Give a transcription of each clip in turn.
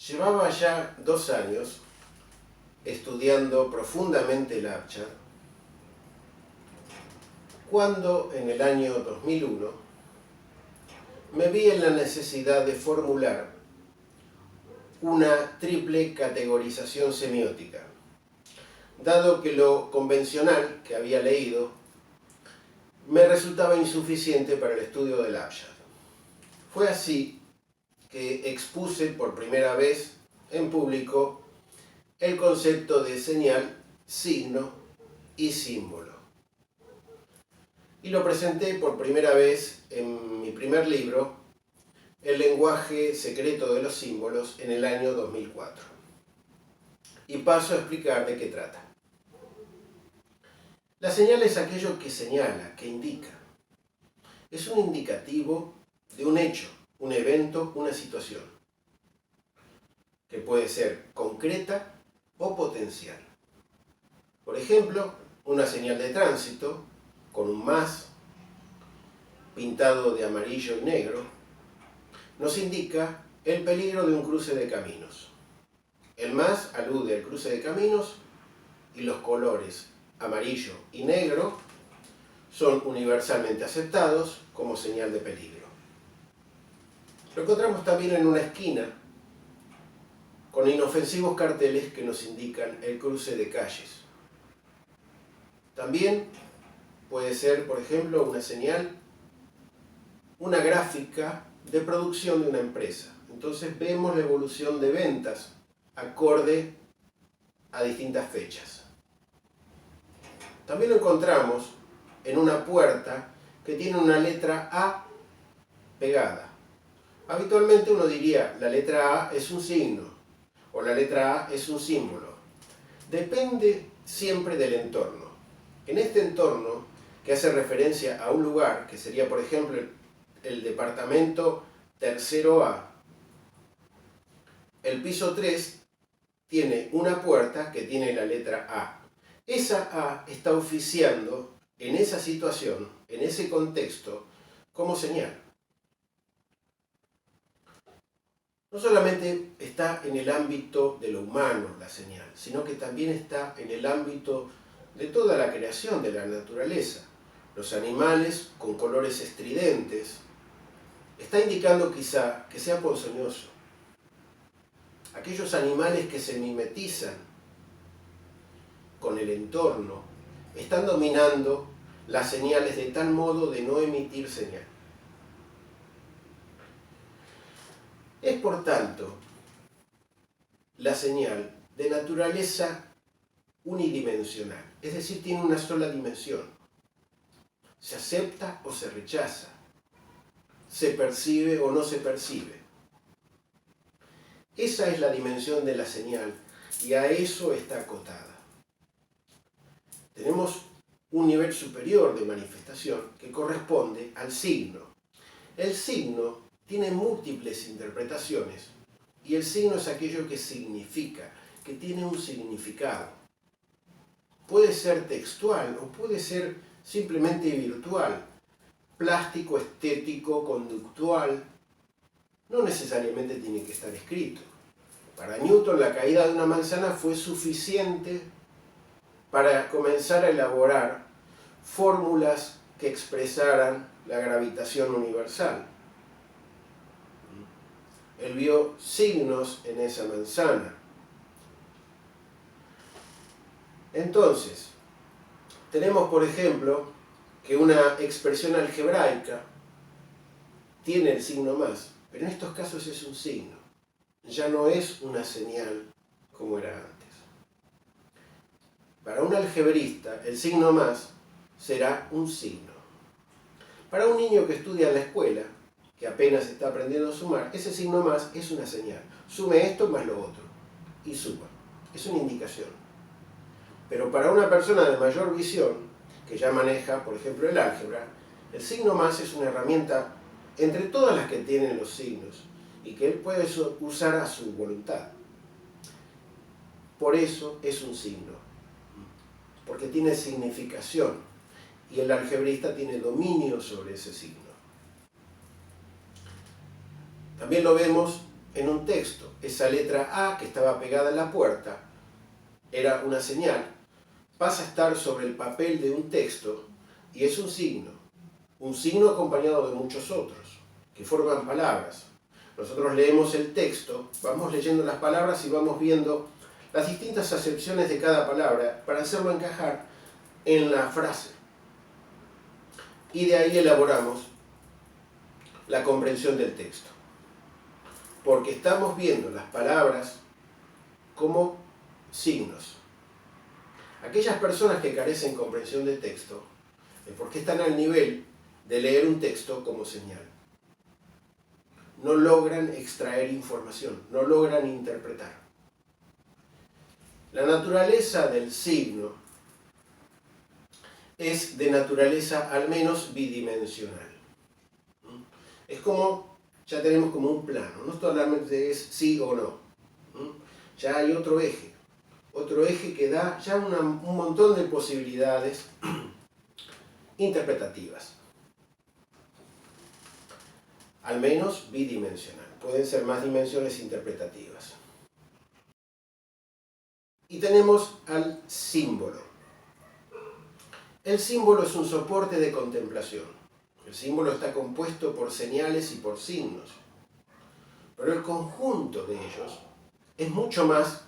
Llevaba ya 2 años estudiando profundamente el Abjad, cuando en el año 2001 me vi en la necesidad de formular una triple categorización semiótica, dado que lo convencional que había leído me resultaba insuficiente para el estudio del Abjad. Fue así que expuse por primera vez en público el concepto de señal, signo y símbolo. Y lo presenté por primera vez en mi primer libro, El lenguaje secreto de los símbolos, en el año 2004. Y paso a explicar de qué trata. La señal es aquello que señala, que indica. Es un indicativo de un hecho, un evento, una situación, que puede ser concreta o potencial. Por ejemplo, una señal de tránsito con un más pintado de amarillo y negro nos indica el peligro de un cruce de caminos. El más alude al cruce de caminos y los colores amarillo y negro son universalmente aceptados como señal de peligro. Lo encontramos también en una esquina con inofensivos carteles que nos indican el cruce de calles. También puede ser, por ejemplo, una señal, una gráfica de producción de una empresa. Entonces vemos la evolución de ventas acorde a distintas fechas. También lo encontramos en una puerta que tiene una letra A pegada. Habitualmente uno diría, la letra A es un signo, o la letra A es un símbolo. Depende siempre del entorno. En este entorno, que hace referencia a un lugar, que sería por ejemplo el departamento tercero A, el piso 3 tiene una puerta que tiene la letra A. Esa A está oficiando en esa situación, en ese contexto, como señal. No solamente está en el ámbito de lo humano la señal, sino que también está en el ámbito de toda la creación de la naturaleza. Los animales con colores estridentes está indicando quizá que sea ponzoñoso. Aquellos animales que se mimetizan con el entorno están dominando las señales de tal modo de no emitir señal. Es por tanto la señal de naturaleza unidimensional, es decir, tiene una sola dimensión. Se acepta o se rechaza, se percibe o no se percibe. Esa es la dimensión de la señal y a eso está acotada. Tenemos un nivel superior de manifestación que corresponde al signo. El signo tiene múltiples interpretaciones y el signo es aquello que significa, que tiene un significado. Puede ser textual o puede ser simplemente virtual, plástico, estético, conductual. No necesariamente tiene que estar escrito. Para Newton la caída de una manzana fue suficiente para comenzar a elaborar fórmulas que expresaran la gravitación universal. Él vio signos en esa manzana. Entonces, tenemos por ejemplo que una expresión algebraica tiene el signo más, pero en estos casos es un signo, ya no es una señal como era antes. Para un algebrista, el signo más será un signo. Para un niño que estudia en la escuela, que apenas está aprendiendo a sumar, ese signo más es una señal. Sume esto más lo otro y suma. Es una indicación. Pero para una persona de mayor visión, que ya maneja, por ejemplo, el álgebra, el signo más es una herramienta entre todas las que tienen los signos y que él puede usar a su voluntad. Por eso es un signo, porque tiene significación y el algebrista tiene dominio sobre ese signo. También lo vemos en un texto. Esa letra A que estaba pegada en la puerta era una señal. Pasa a estar sobre el papel de un texto y es un signo acompañado de muchos otros, que forman palabras. Nosotros leemos el texto, vamos leyendo las palabras y vamos viendo las distintas acepciones de cada palabra para hacerlo encajar en la frase. Y de ahí elaboramos la comprensión del texto. Porque estamos viendo las palabras como signos. Aquellas personas que carecen de comprensión de texto es porque están al nivel de leer un texto como señal. No logran extraer información, no logran interpretar. La naturaleza del signo es de naturaleza al menos bidimensional. Es como, ya tenemos como un plano, no solamente es sí o no. Ya hay otro eje que da ya un montón de posibilidades interpretativas. Al menos bidimensional. Pueden ser más dimensiones interpretativas. Y tenemos al símbolo. El símbolo es un soporte de contemplación. El símbolo está compuesto por señales y por signos. Pero el conjunto de ellos es mucho más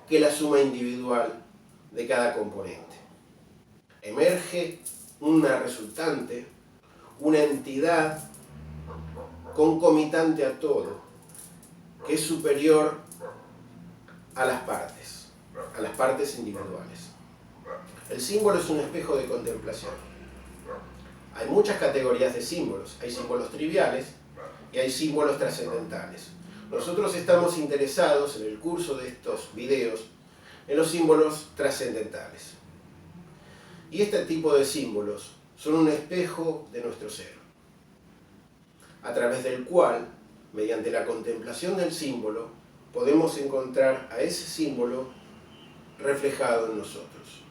que la suma individual de cada componente. Emerge una resultante, una entidad concomitante a todo, que es superior a las partes individuales. El símbolo es un espejo de contemplación. Hay muchas categorías de símbolos. Hay símbolos triviales y hay símbolos trascendentales. Nosotros estamos interesados en el curso de estos videos en los símbolos trascendentales. Y este tipo de símbolos son un espejo de nuestro ser, a través del cual, mediante la contemplación del símbolo, podemos encontrar a ese símbolo reflejado en nosotros.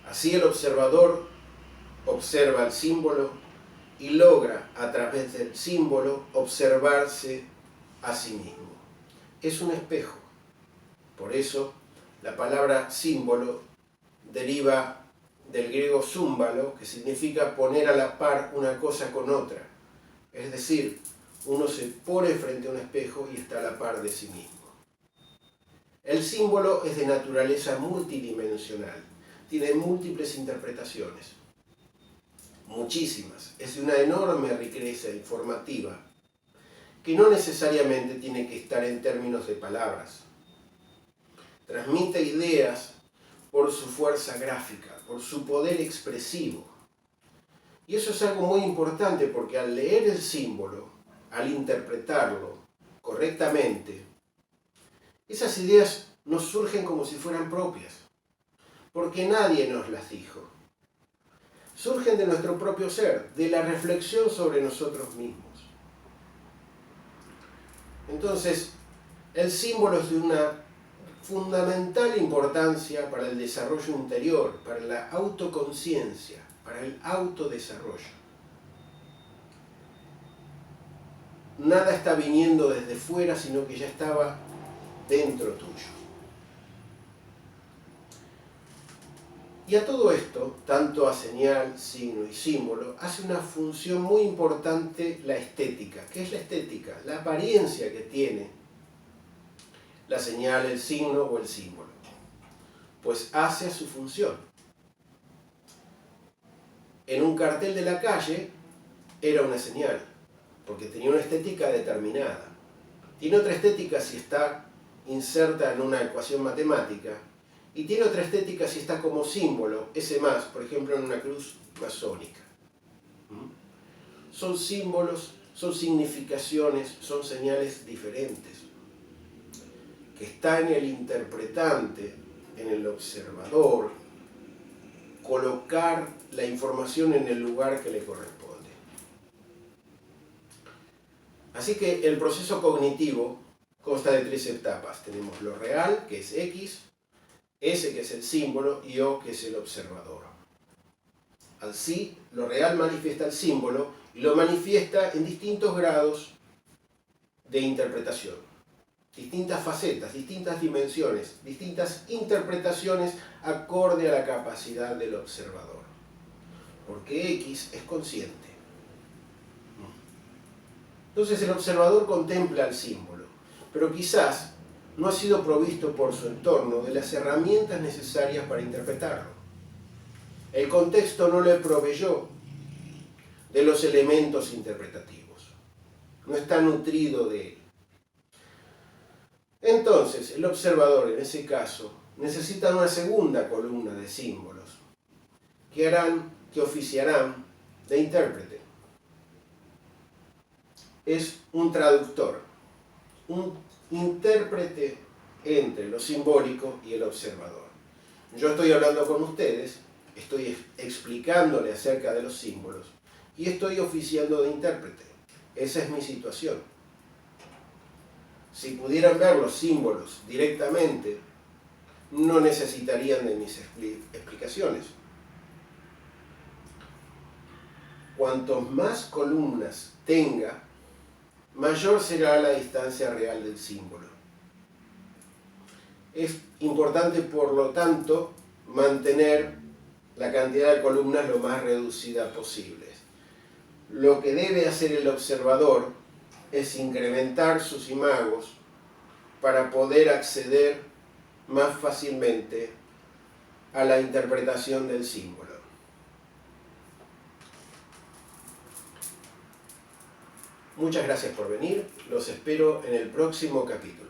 Así el observador observa el símbolo y logra, a través del símbolo, observarse a sí mismo. Es un espejo. Por eso, la palabra símbolo deriva del griego zúmbalo, que significa poner a la par una cosa con otra. Es decir, uno se pone frente a un espejo y está a la par de sí mismo. El símbolo es de naturaleza multidimensional. Tiene múltiples interpretaciones. Muchísimas. Es de una enorme riqueza informativa que no necesariamente tiene que estar en términos de palabras. Transmite ideas por su fuerza gráfica, por su poder expresivo. Y eso es algo muy importante porque al leer el símbolo, al interpretarlo correctamente, esas ideas nos surgen como si fueran propias, porque nadie nos las dijo. Surgen de nuestro propio ser, de la reflexión sobre nosotros mismos. Entonces, el símbolo es de una fundamental importancia para el desarrollo interior, para la autoconciencia, para el autodesarrollo. Nada está viniendo desde fuera, sino que ya estaba dentro tuyo. Y a todo esto, tanto a señal, signo y símbolo, hace una función muy importante la estética. ¿Qué es la estética? La apariencia que tiene la señal, el signo o el símbolo. Pues hace su función. En un cartel de la calle era una señal, porque tenía una estética determinada. Tiene otra estética si está inserta en una ecuación matemática, y tiene otra estética si está como símbolo, ese más, por ejemplo, en una cruz masónica. Son símbolos, son significaciones, son señales diferentes, que está en el interpretante, en el observador, colocar la información en el lugar que le corresponde. Así que el proceso cognitivo consta de 3 etapas. Tenemos lo real, que es X, S, que es el símbolo, y O, que es el observador. Así, lo real manifiesta el símbolo y lo manifiesta en distintos grados de interpretación. Distintas facetas, distintas dimensiones, distintas interpretaciones acorde a la capacidad del observador. Porque X es consciente. Entonces el observador contempla el símbolo, pero quizás no ha sido provisto por su entorno de las herramientas necesarias para interpretarlo. El contexto no le proveyó de los elementos interpretativos. No está nutrido de él. Entonces, el observador, en ese caso, necesita una segunda columna de símbolos que oficiarán de intérprete. Es un traductor, un intérprete entre lo simbólico y el observador. Yo estoy hablando con ustedes, estoy explicándole acerca de los símbolos y estoy oficiando de intérprete. Esa es mi situación. Si pudieran ver los símbolos directamente, no necesitarían de mis explicaciones. Cuantos más columnas tenga, mayor será la distancia real del símbolo. Es importante, por lo tanto, mantener la cantidad de columnas lo más reducida posible. Lo que debe hacer el observador es incrementar sus imagos para poder acceder más fácilmente a la interpretación del símbolo. Muchas gracias por venir, los espero en el próximo capítulo.